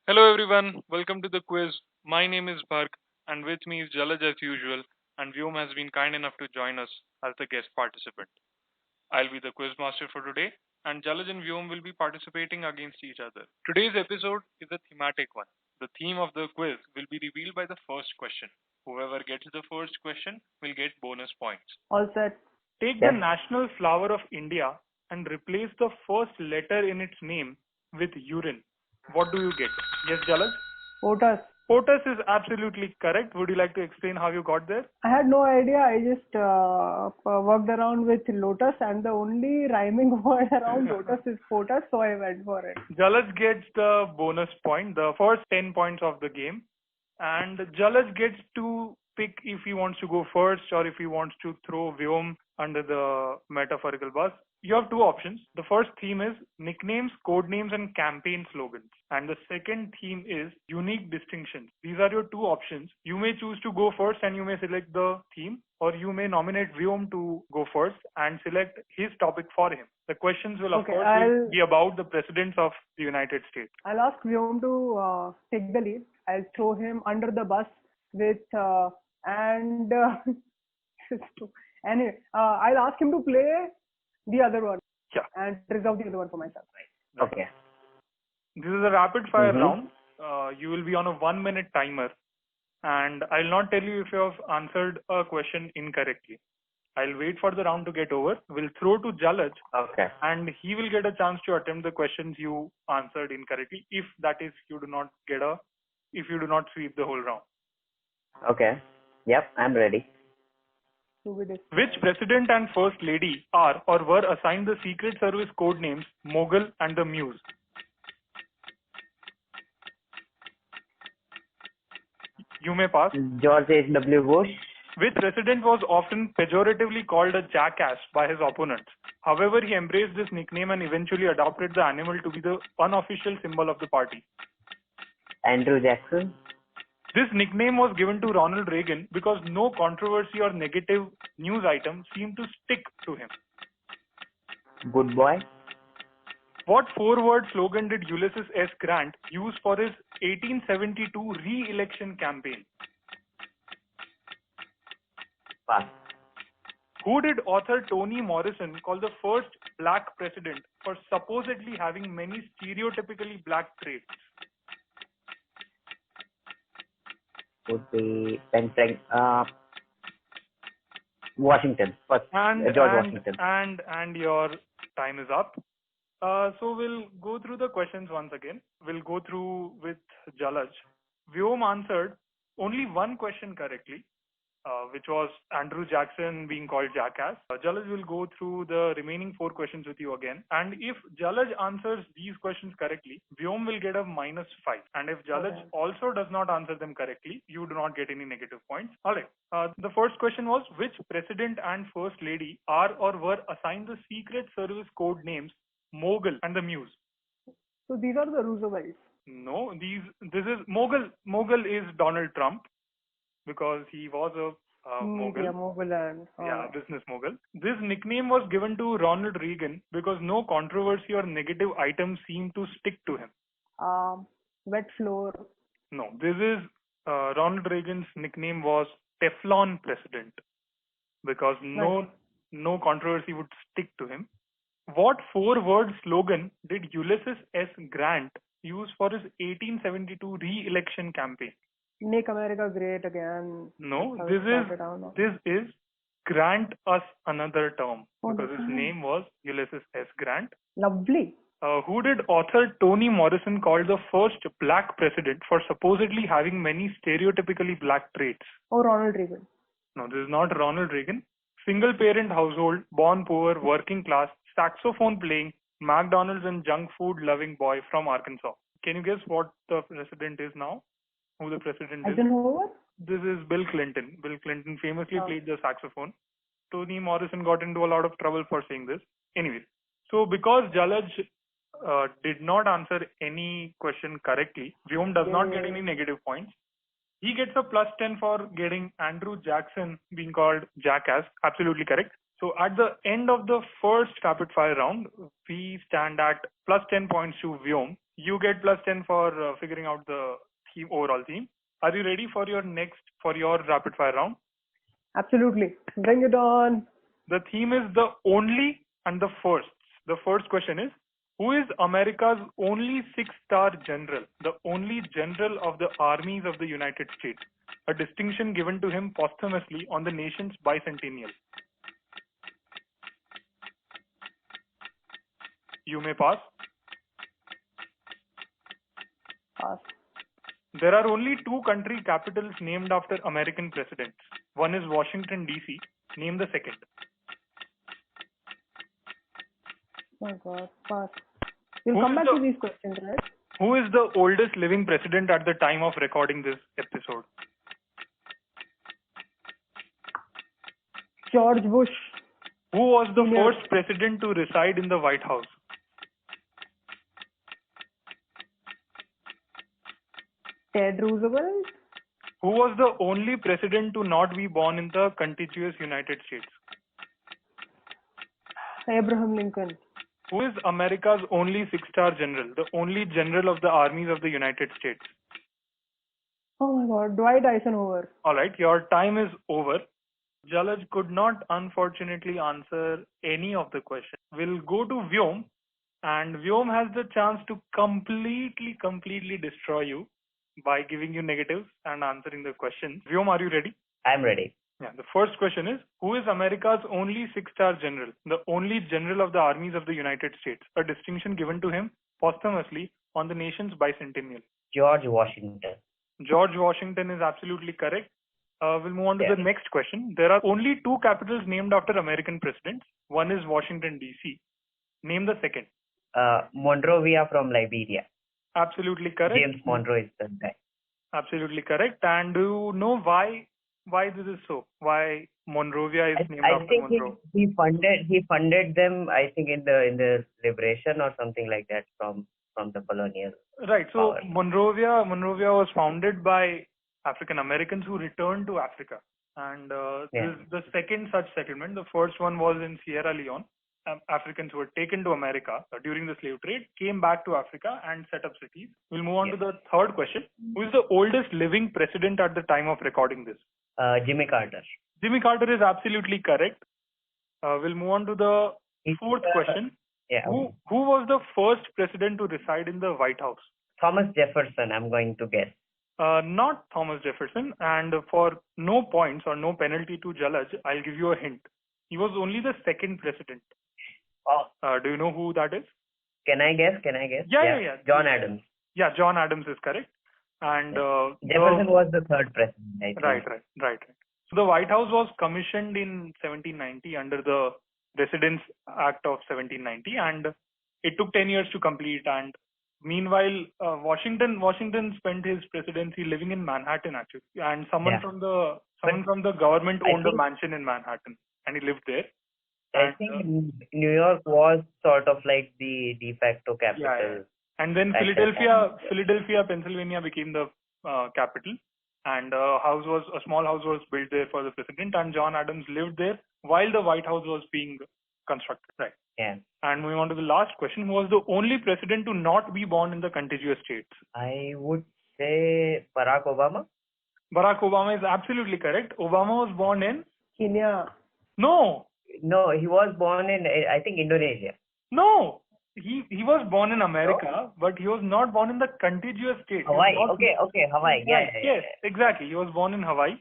Hello everyone, welcome to the quiz. My name is Bharg and with me is Jalaj as usual and Vyom has been kind enough to join us as the guest participant. I'll be the quiz master for today and Jalaj and Vyom will be participating against each other. Today's episode is a thematic one. The theme of the quiz will be revealed by the first question. Whoever gets the first question will get bonus points. All set. Take the Yes. national flower of India and replace the first letter in its name with urine. What do you get? Yes, Jalaj? Otis. Potus is absolutely correct. Would you like to explain how you got there? I had no idea. I just worked around with lotus, and the only rhyming word around lotus is potus, so I went for it. Jalaj gets the bonus point, the first 10 points of the game. And Jalaj gets to pick if he wants to go first or if he wants to throw Vyom under the metaphorical bus. You have two options. The first theme is nicknames, code names, and campaign slogans. And the second theme is unique distinctions. These are your two options. You may choose to go first and you may select the theme, or you may nominate Vyom to go first and select his topic for him. The questions will, of Okay, course, be about the presidents of the United States. I'll ask Vyom to take the lead. I'll throw him under the bus with anyway, I'll ask him to play the other one. Yeah. And reserve the other one for myself. Okay. This is a rapid fire Mhm. round. You will be on a 1 minute timer, and I'll not tell you if you have answered a question incorrectly. I'll wait for the round to get over. We'll throw to Jalaj, Okay. and he will get a chance to attempt the questions you answered incorrectly. If that is, if you do not sweep the whole round. Okay. Yep, I'm ready. Which president and first lady are or were assigned the Secret Service code names Mughal and the Muse? You may pass. George H.W. Bush. Which president was often pejoratively called a jackass by his opponents. However, he embraced this nickname and eventually adopted the animal to be the unofficial symbol of the party. Andrew Jackson. This nickname was given to Ronald Reagan because no controversy or negative news item seemed to stick to him. Good boy. What four-word slogan did Ulysses S. Grant use for his 1872 re-election campaign? Pass. Who did author Toni Morrison call the first black president for supposedly having many stereotypically black traits? Would be Washington. First, George Washington. And your time is up. So we'll go through the questions once again. We'll go through with Jalaj. Vyom answered only one question correctly, which was Andrew Jackson being called jackass. Jalaj will go through the remaining four questions with you again. And if Jalaj answers these questions correctly, Vyom will get a -5. And if Jalaj also does not answer them correctly, you do not get any negative points. Alright. The first question was, which president and first lady are or were assigned the Secret Service code names Mughal and the Muse? So these are the Roosevelts. No, this is Mughal. Mughal is Donald Trump, because he was a Mughal. Yeah, Mughal and Business Mughal. This nickname was given to Ronald Reagan because no controversy or negative item seemed to stick to him. Wet floor. No, this is Ronald Reagan's nickname was Teflon President because no controversy would stick to him. What four-word slogan did Ulysses S. Grant use for his 1872 re-election campaign? Make America great again. No, this is grant us another term, because his name was Ulysses S. Grant. Lovely. Who did author Toni Morrison call the first black president for supposedly having many stereotypically black traits? Oh, Ronald Reagan. No, this is not Ronald Reagan. Single parent household, born poor, working class, saxophone playing, McDonald's and junk food loving boy from Arkansas. Can you guess what the president is now? Who the president is? Eisenhower? This is Bill Clinton. Bill Clinton famously played the saxophone. Toni Morrison got into a lot of trouble for saying this. Anyways, so because Jalaj did not answer any question correctly, Vyom does not get any negative points. He gets a +10 for getting Andrew Jackson being called jackass. Absolutely correct. So at the end of the first rapid fire round, we stand at +10 points to Vyom. You get plus 10 for figuring out the overall theme. Are you ready for your rapid fire round? Absolutely. Bring it on. The theme is the only and the first. The first question is, who is America's only 6-star general? The only general of the armies of the United States. A distinction given to him posthumously on the nation's bicentennial. You may pass. Pass. There are only 2 country capitals named after American presidents. One is Washington, D.C. Name the second. Oh my God. Pass. We'll come back to these questions, right? Who is the oldest living president at the time of recording this episode? George Bush. Who was the first president to reside in the White House? Ted Roosevelt. Who was the only president to not be born in the contiguous United States? Abraham Lincoln. Who is America's only 6-star general, the only general of the armies of the United States? Oh my God, Dwight Eisenhower. Alright, your time is over. Jalaj could not unfortunately answer any of the questions. We'll go to Vyom, and Vyom has the chance to completely destroy you by giving you negatives and answering the questions. Vyom, are you ready? I'm ready. Yeah, the first question is, who is America's only 6-star general, the only general of the armies of the United States, a distinction given to him posthumously on the nation's bicentennial? George Washington. George Washington is absolutely correct. We'll move on to the next question. There are only 2 capitals named after American presidents. One is Washington, D.C. Name the second. Monrovia from Liberia. Absolutely correct. James Monroe is the guy. Absolutely correct. And do you know why this is so? Why Monrovia is named after Monroe? He funded them, I think, in the liberation or something like that from the colonial. Right. So power. Monrovia was founded by African Americans who returned to Africa. And this is the second such settlement. The first one was in Sierra Leone. Africans who were taken to America during the slave trade came back to Africa and set up cities. We'll move on to the third question. Who is the oldest living president at the time of recording this? Jimmy Carter. Jimmy Carter is absolutely correct. We'll move on to the fourth question. Yeah. Who was the first president to reside in the White House? Thomas Jefferson, I'm going to guess. Not Thomas Jefferson. And for no points or no penalty to Jalaj, I'll give you a hint. He was only the second president. Oh. Do you know who that is? Can I guess? Yeah. John Adams. Yeah, John Adams is correct. And Jefferson was the third president, I think. Right. So the White House was commissioned in 1790 under the Residence Act of 1790, and it took 10 years to complete. And meanwhile, Washington spent his presidency living in Manhattan actually, and someone from the government owned a mansion in Manhattan, and he lived there. I think New York was sort of like the de facto capital. Yeah. And then Philadelphia, Pennsylvania became the capital, and a small house was built there for the president, and John Adams lived there while the White House was being constructed. Right. Yeah. And moving on to the last question, who was the only president to not be born in the contiguous states? I would say Barack Obama. Barack Obama is absolutely correct. Obama was born in Kenya. No, he was born in, I think, Indonesia. No. He was born in America, but he was not born in the contiguous state. Hawaii. Okay, Hawaii. Yes, exactly. He was born in Hawaii,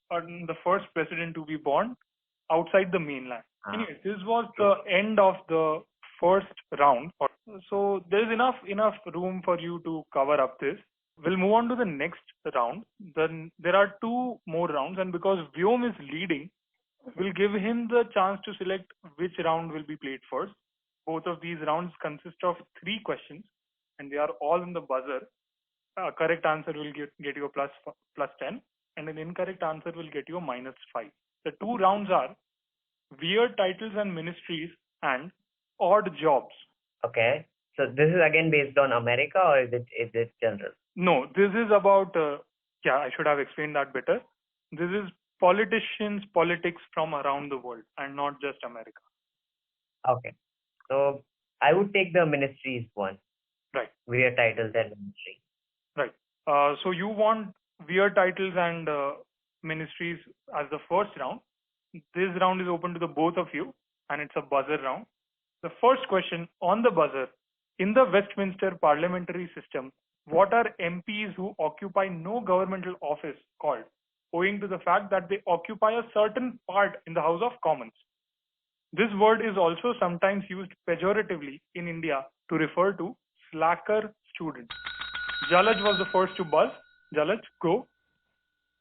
the first president to be born outside the mainland. Anyway, this was the end of the first round. So there is enough room for you to cover up this. We'll move on to the next round. Then there are 2 more rounds, and because Vyom is leading, we'll give him the chance to select which round will be played first. Both of these rounds consist of 3 questions, and they are all in the buzzer. A correct answer will get you a plus 10, and an incorrect answer will get you a minus 5. The 2 rounds are weird titles and ministries and odd jobs. Okay. So this is again based on America, or is it general? No, this is about, I should have explained that better. This is politics from around the world and not just America. Okay. So I would take the ministries one. Right. weird titles and ministry. Right. So you want weird titles and ministries as the first round. This round is open to the both of you, and it's a buzzer round. The first question on the buzzer: in the Westminster parliamentary system, what are MPs who occupy no governmental office called, owing to the fact that they occupy a certain part in the House of Commons? This word is also sometimes used pejoratively in India to refer to slacker students. Jalaj was the first to buzz. Jalaj, go.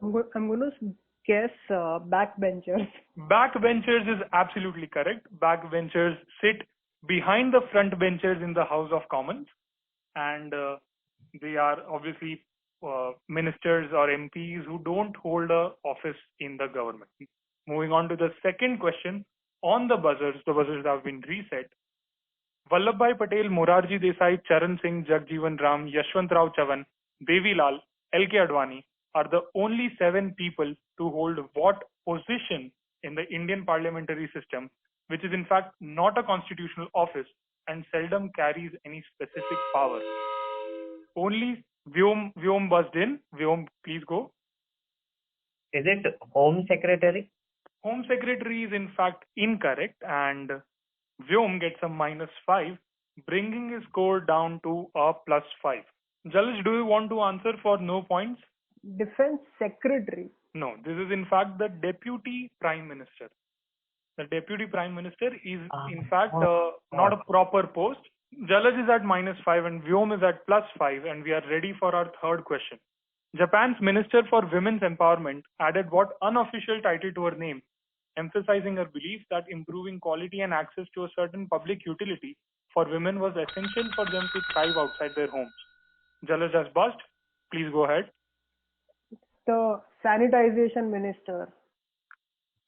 I'm going to guess backbenchers. Backbenchers is absolutely correct. Backbenchers sit behind the front benchers in the House of Commons, and they are obviously ministers or MPs who don't hold a office in the government. Moving on to the second question on the buzzers have been reset. Vallabhbhai Patel, Morarji Desai, Charan Singh, Jagjeevan Ram, Yashwant Rao Chavan, Devi Lal, L.K. Advani are the only 7 people to hold what position in the Indian parliamentary system, which is in fact not a constitutional office and seldom carries any specific power. Only Vyom buzzed in. Vyom, please go. Is it Home Secretary? Home Secretary is in fact incorrect, and Vyom gets a -5, bringing his score down to a +5. Jalaj, do you want to answer for no points? Defense Secretary. No, this is in fact the Deputy Prime Minister. The Deputy Prime Minister is in fact not a proper post. Jalaj is at -5 and Vyom is at +5, and we are ready for our third question. Japan's Minister for Women's Empowerment added what unofficial title to her name, emphasizing her belief that improving quality and access to a certain public utility for women was essential for them to thrive outside their homes. Jalaj has buzzed. Please go ahead. The Sanitization Minister.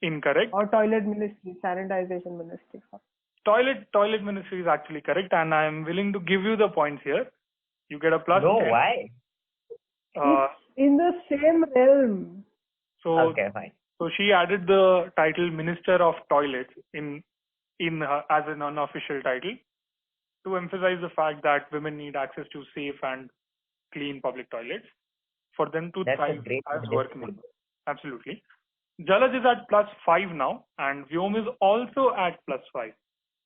Incorrect. Or Toilet Ministry. Sanitization Ministry. Toilet Ministry is actually correct, and I am willing to give you the points here. You get a +10. No, why? It's in the same realm. So, Okay, fine. So she added the title Minister of Toilets in her, as an unofficial title to emphasize the fact that women need access to safe and clean public toilets for them to That's a thrive great as ministry. workmen. Absolutely. Jalaj is at +5 now, and Vyom is also at +5.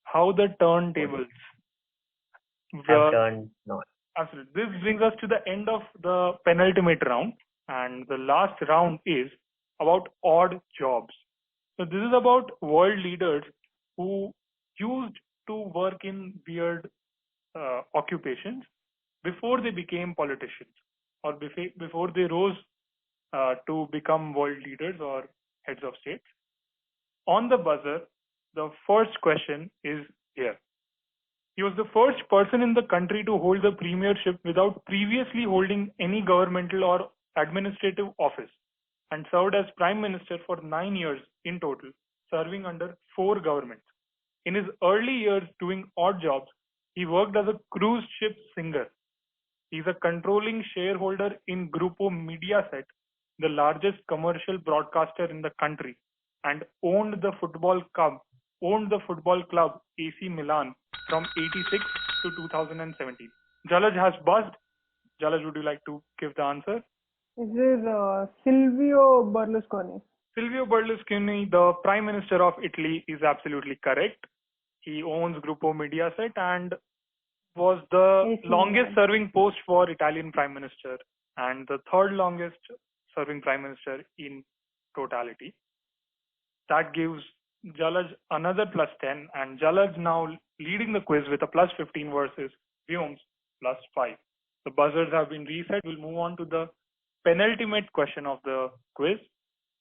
How the turntables Have turned north. Absolutely. This brings us to the end of the penultimate round, and the last round is about odd jobs. So this is about world leaders who used to work in weird occupations before they became politicians or before they rose to become world leaders or heads of states. On the buzzer, the first question is here. He was the first person in the country to hold the premiership without previously holding any governmental or administrative office, and served as Prime Minister for 9 years in total, serving under 4 governments. In his early years doing odd jobs, he worked as a cruise ship singer. He is a controlling shareholder in Grupo Mediaset, the largest commercial broadcaster in the country, and owned the football club AC Milan from 86 to 2017. Jalaj has buzzed. Jalaj, would you like to give the answer? This is Silvio Berlusconi. Silvio Berlusconi, the Prime Minister of Italy, is absolutely correct. He owns Gruppo Mediaset and was the longest serving post for Italian Prime Minister and the third longest serving Prime Minister in totality. That gives Jalaj another +10, and Jalaj now leading the quiz with a +15 versus Vyom's +5. The buzzers have been reset. We'll move on to the penultimate question of the quiz.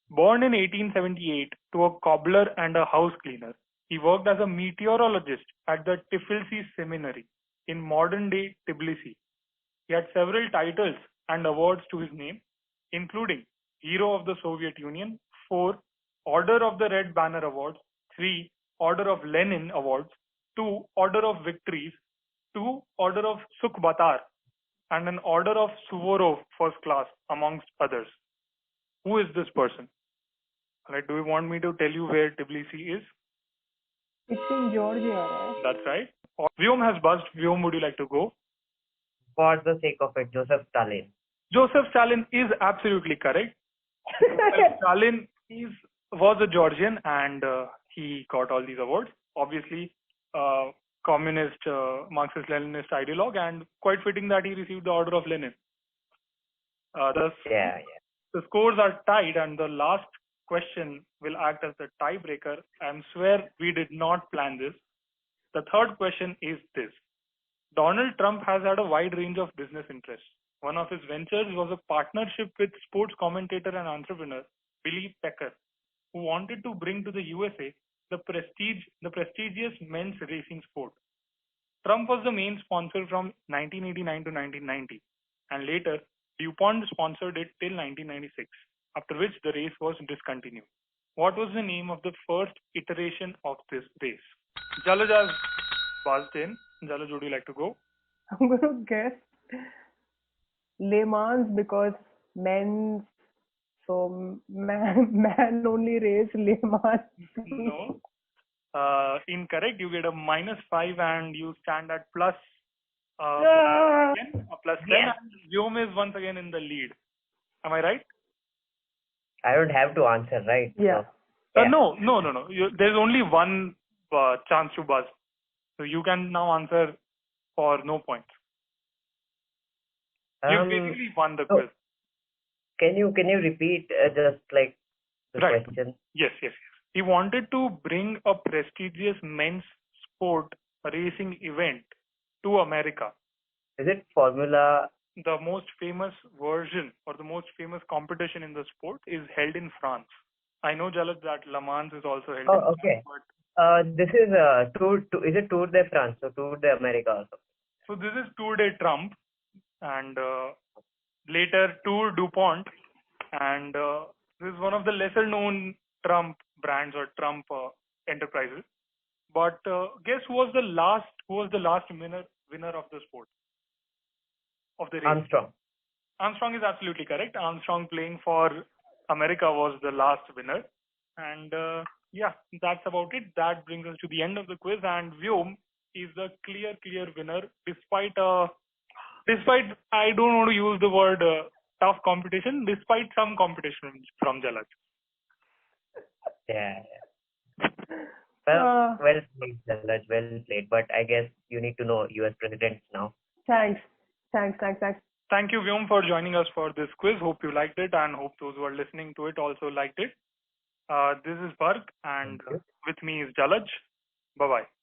Born in 1878 to a cobbler and a house cleaner, he worked as a meteorologist at the Tifilsi Seminary in modern-day Tbilisi. He had several titles and awards to his name, including Hero of the Soviet Union, 4 Order of the Red Banner Awards, 3 Order of Lenin Awards, 2 Order of Victories, 2 Order of Sukhbatar, and an Order of Suvorov First Class, amongst others. Who is this person? Right, do you want me to tell you where Tbilisi is? It's in Georgia, right? That's right. Vyom has buzzed. Vyom, would you like to go? for the sake of it, Joseph Stalin. Joseph Stalin is absolutely correct. Joseph Stalin was a Georgian, and he got all these awards. Obviously, communist, Marxist-Leninist ideologue, and quite fitting that he received the Order of Lenin. Yeah. The scores are tied, and the last question will act as the tiebreaker. I swear we did not plan this. The third question is this. Donald Trump has had a wide range of business interests. One of his ventures was a partnership with sports commentator and entrepreneur Billy Pecker, who wanted to bring to the USA the prestigious men's racing sport. Trump was the main sponsor from 1989 to 1990, and later DuPont sponsored it till 1996, after which the race was discontinued. What was the name of the first iteration of this race? Jalaj has buzzed in. Jalaj, would you like to go? I'm going to guess Le Mans because men's, so man only race Le Mans. No. Incorrect. You get a -5 and you stand at plus 10. Yeah. And Vyom is once again in the lead. Am I right? I don't have to answer, right? Yeah. So, No. There's only one chance to buzz. So you can now answer for no points. You basically won the quiz. Can you repeat just like the Right. question? Yes. He wanted to bring a prestigious men's sport racing event to America. Is it Formula? The most famous version or the most famous competition in the sport is held in France. I know, Jalaj, that Le Mans is also held in Oh, okay. France, but This is is it Tour de France? So Tour de America also. so this is Tour de Trump, and later Tour DuPont, and this is one of the lesser known Trump brands or Trump enterprises. But guess who was the last winner of the sport, of the race? Armstrong. Armstrong is absolutely correct. Armstrong playing for America was the last winner. And yeah, that's about it. That brings us to the end of the quiz. And Vyom is the clear winner despite I don't want to use the word tough competition, despite some competition from Jalaj. Yeah. Well played, Jalaj. Well played. But I guess you need to know US presidents now. Thanks. Thank you, Vyom, for joining us for this quiz. Hope you liked it, and hope those who are listening to it also liked it. This is Park, and with me is Jalaj. Bye-bye.